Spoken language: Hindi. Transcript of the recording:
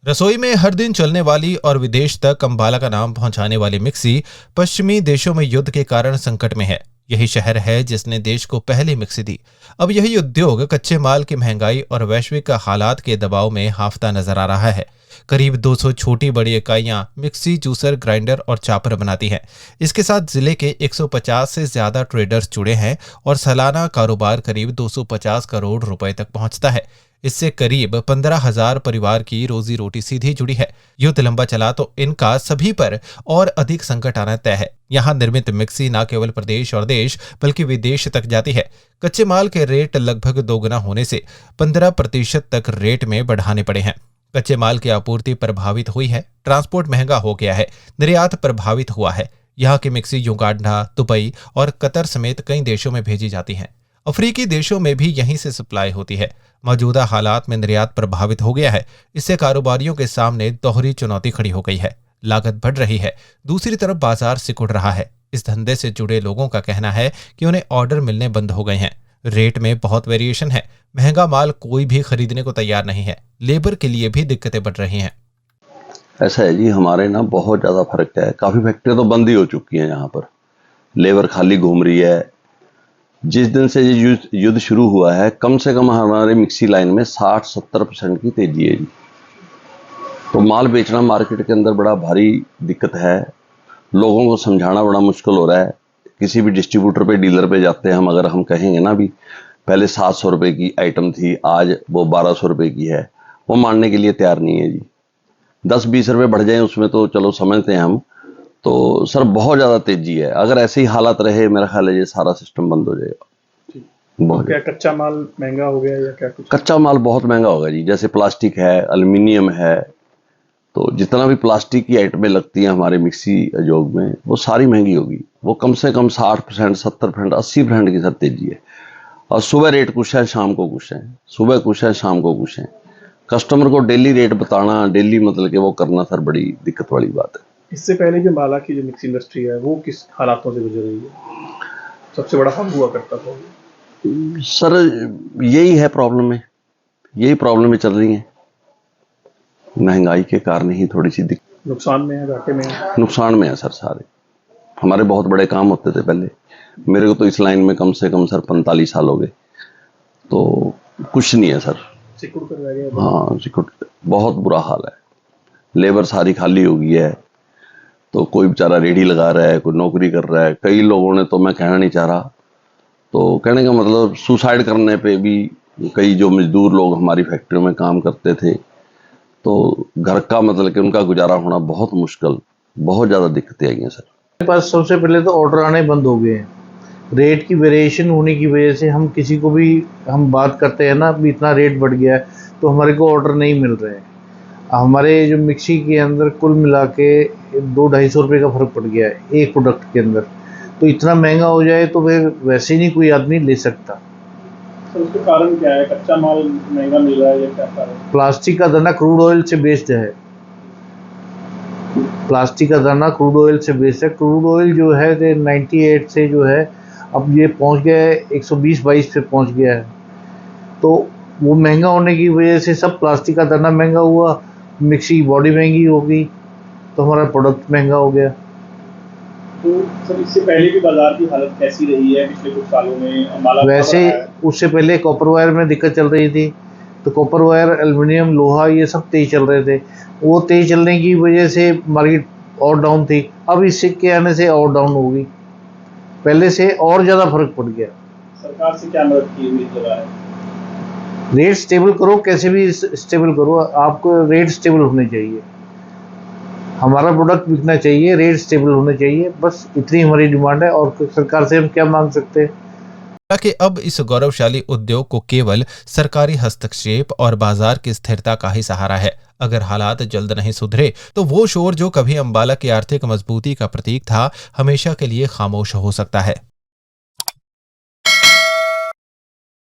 रसोई में हर दिन चलने वाली और विदेश तक अंबाला का नाम पहुंचाने वाली मिक्सी पश्चिमी देशों में युद्ध के कारण संकट में है। यही शहर है जिसने देश को पहली मिक्सी दी। अब यही उद्योग कच्चे माल की महंगाई और वैश्विक हालात के दबाव में हाफता नजर आ रहा है। करीब 200 छोटी बड़ी इकाइयां मिक्सी, जूसर, ग्राइंडर और चापर बनाती हैं। इसके साथ जिले के 150 से ज्यादा ट्रेडर्स जुड़े हैं और सालाना कारोबार करीब 250 करोड़ रुपए तक पहुंचता है। इससे करीब 15,000 परिवार की रोजी रोटी सीधी जुड़ी है। युद्ध लंबा चला तो इनका सभी पर और अधिक संकट आना तय है। यहाँ निर्मित मिक्सी न केवल प्रदेश और देश बल्कि विदेश तक जाती है। कच्चे माल के रेट लगभग दोगुना होने से 15% तक रेट में बढ़ाने पड़े हैं। कच्चे माल की आपूर्ति प्रभावित हुई है, ट्रांसपोर्ट महंगा हो गया है, निर्यात प्रभावित हुआ है। यहाँ की मिक्सी युगांडा, दुबई और कतर समेत कई देशों में भेजी जाती हैं। अफ्रीकी देशों में भी यहीं से सप्लाई होती है। मौजूदा हालात में निर्यात प्रभावित हो गया है। इससे कारोबारियों के सामने दोहरी चुनौती खड़ी हो गई है। लागत बढ़ रही है, दूसरी तरफ बाजार सिकुड़ रहा है। इस धंधे से जुड़े लोगों का कहना है कि उन्हें ऑर्डर मिलने बंद हो गए हैं। रेट में बहुत वेरिएशन है, महंगा माल कोई भी खरीदने को तैयार नहीं है। लेबर के लिए भी दिक्कतें बढ़ रही हैं। ऐसा है जी, हमारे ना बहुत ज़्यादा फर्क है। काफ़ी फैक्ट्रियाँ तो बंद ही हो चुकी हैं। यहाँ पर लेबर खाली घूम रही है। जिस दिन से ये युद्ध शुरू हुआ है, कम से कम हमारे मिक्सी लाइन में 60-70% की तेजी है जी। तो माल बेचना मार्केट के अंदर बड़ा भारी दिक्कत है। लोगों को समझाना बड़ा मुश्किल हो रहा है। किसी भी डिस्ट्रीब्यूटर पे, डीलर पे जाते हैं हम, अगर हम कहेंगे ना भी पहले 700 रुपये की आइटम थी, आज वो 1200 रुपये की है, वो मानने के लिए तैयार नहीं है जी। 10-20 रुपये बढ़ जाए उसमें तो चलो समझते हैं हम। तो सर बहुत ज़्यादा तेजी है। अगर ऐसे ही हालात रहे, मेरा ख्याल है ये सारा सिस्टम बंद हो जाएगा। बहुत क्या कच्चा माल महंगा हो गया या क्या कुछ? कच्चा माल बहुत महंगा होगा जी। जैसे प्लास्टिक है, एल्युमिनियम है, तो जितना भी प्लास्टिक की आइटमें लगती हैं हमारे मिक्सी उद्योग में, वो सारी महंगी होगी। वो कम से कम 60%, 70%, 80% की सर तेजी है। और सुबह रेट कुछ है, शाम को कुछ है, सुबह कुछ है, शाम को कुछ है। कस्टमर को डेली रेट बताना, डेली मतलब कि वो करना सर बड़ी दिक्कत वाली बात है। इससे पहले भी अंबाला की जो मिक्सी इंडस्ट्री है वो किस हालातों से गुजर रही है? सबसे बड़ा हब हुआ करता था सर, यही है प्रॉब्लम है, यही प्रॉब्लमें चल रही हैं। महंगाई के कारण ही थोड़ी सी दिक्कत। नुकसान में है, घाटे में है? नुकसान में है सर सारे। हमारे बहुत बड़े काम होते थे पहले। मेरे को तो इस लाइन में कम से कम सर 45 साल हो गए, तो कुछ नहीं है सर। सिकुड़ कर रह गया। हाँ, सिकुड़, बहुत बुरा हाल है। लेबर सारी खाली हो गई है। तो कोई बेचारा रेडी लगा रहा है, कोई नौकरी कर रहा है। कई लोगों ने, तो मैं कहना नहीं चाह रहा, तो कहने का मतलब सुसाइड करने पे भी कई जो मजदूर लोग हमारी फैक्ट्रियों में काम करते थे, तो घर का मतलब कि उनका गुजारा होना बहुत मुश्किल, बहुत ज़्यादा दिक्कतें आई हैं सर। मेरे पास सबसे पहले तो ऑर्डर आने बंद हो गए हैं। रेट की वेरिएशन होने की वजह से हम किसी को भी हम बात करते हैं ना भी इतना रेट बढ़ गया है, तो हमारे को ऑर्डर नहीं मिल रहे हैं। हमारे जो मिक्सी के अंदर कुल मिला के 200-250 रुपये का फ़र्क पड़ गया है एक प्रोडक्ट के अंदर। तो इतना महंगा हो जाए तो फिर वैसे ही नहीं कोई आदमी ले सकता। तो उसका कारण क्या है? कच्चा माल महंगा मिल रहा है या क्या कारण? प्लास्टिक का दाना क्रूड ऑयल से बेस्ड है। प्लास्टिक का दाना क्रूड ऑयल से बेस्ड है। क्रूड ऑयल जो है 98 से जो है अब ये पहुंच गया है 120-22 पे पहुंच गया है। तो वो महंगा होने की वजह से सब प्लास्टिक का दाना महंगा हुआ, मिक्सी बॉडी महंगी हो गई, तो हमारा प्रोडक्ट महंगा हो गया। तो सर इससे पहले की बाजार की हालत कैसी रही है पिछले कुछ सालों में? अंबाला वैसे उससे पहले कॉपर वायर में दिक्कत चल रही थी, तो कॉपर वायर, एल्युमिनियम, लोहा ये सब तेज चल रहे थे। वो तेज चलने की वजह से मार्केट और डाउन थी। अब इस सिक्के आने से और डाउन हो गई, पहले से और ज़्यादा फर्क पड़ गया। सरकार से क्या मदद की हुई जगह है? रेट स्टेबल करो, कैसे भी स्टेबल करो, आपको रेट स्टेबल होने चाहिए। हमारा प्रोडक्ट बिकना चाहिए, रेट स्टेबल होने चाहिए, बस इतनी हमारी डिमांड है। और सरकार से हम क्या मांग सकते हैं? कि अब इस गौरवशाली उद्योग को केवल सरकारी हस्तक्षेप और बाजार की स्थिरता का ही सहारा है। अगर हालात जल्द नहीं सुधरे तो वो शोर जो कभी अंबाला की आर्थिक मजबूती का प्रतीक था, हमेशा के लिए खामोश हो सकता है।